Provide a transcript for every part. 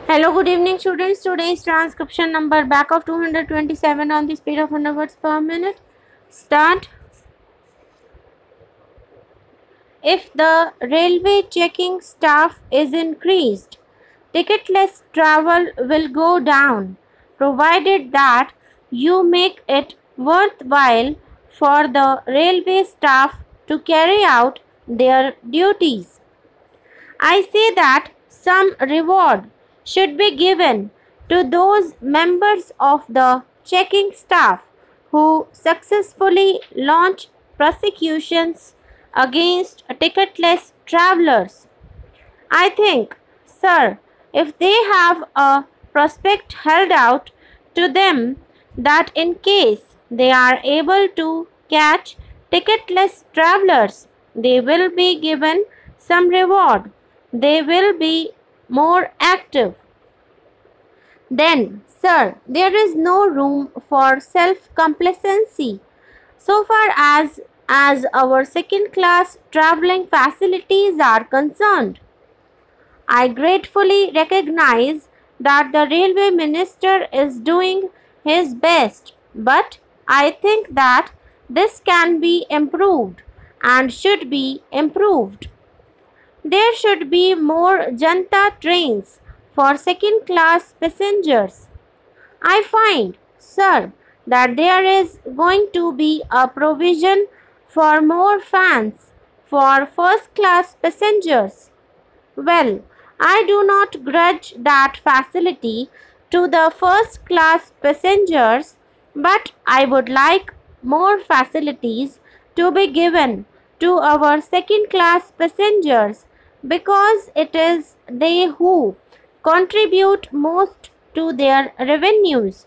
Hello, good evening students. Today's transcription number back of 227 on the speed of 100 words per minute. Start. If the railway checking staff is increased, ticketless travel will go down, provided that you make it worthwhile for the railway staff to carry out their duties. I say that some reward should be given to those members of the checking staff who successfully launch prosecutions against ticketless travelers. I think, sir, if they have a prospect held out to them that in case they are able to catch ticketless travelers, they will be given some reward. They will be more active. Then, sir, there is no room for self-complacency so far as our second-class traveling facilities are concerned. I gratefully recognize that the railway minister is doing his best, but I think that this can be improved and should be improved. There should be more Janta trains for second-class passengers. I find, sir, that there is going to be a provision for more fans for first-class passengers. Well, I do not grudge that facility to the first-class passengers, but I would like more facilities to be given to our second-class passengers because it is they who contribute most to their revenues.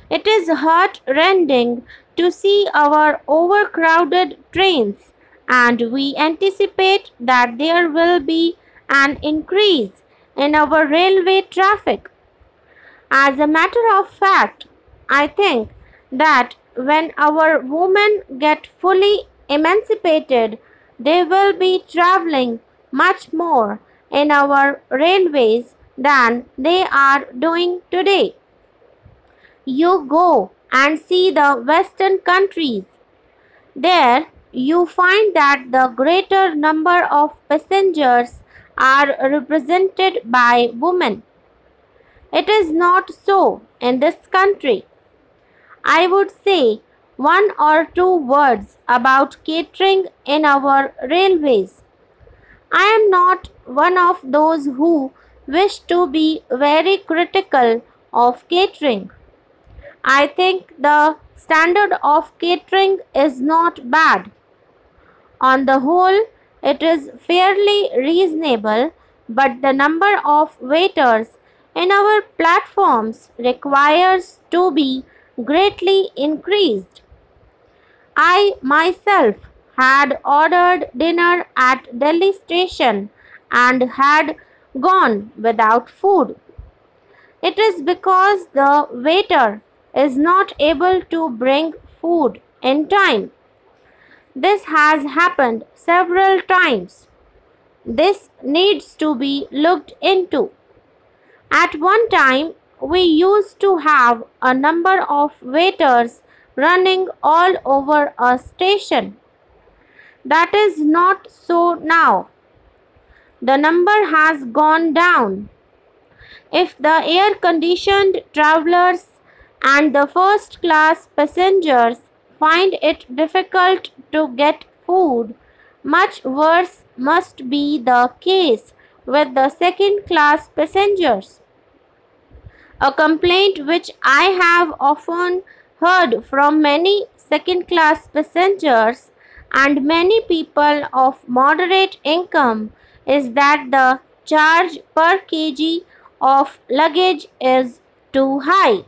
It is heart-rending to see our overcrowded trains, and we anticipate that there will be an increase in our railway traffic. As a matter of fact, I think that when our women get fully emancipated, they will be traveling much more in our railways than they are doing today. You go and see the Western countries. There you find that the greater number of passengers are represented by women. It is not so in this country. I would say one or two words about catering in our railways. I am not one of those who wish to be very critical of catering. I think the standard of catering is not bad. On the whole, it is fairly reasonable, but the number of waiters in our platforms requires to be greatly increased. I myself had ordered dinner at Delhi station and had gone without food. It is because the waiter is not able to bring food in time. This has happened several times. This needs to be looked into. At one time, we used to have a number of waiters running all over a station. That is not so now. The number has gone down. If the air-conditioned travelers and the first-class passengers find it difficult to get food, much worse must be the case with the second-class passengers. A complaint which I have often heard from many second-class passengers and many people of moderate income is that the charge per kg of luggage is too high.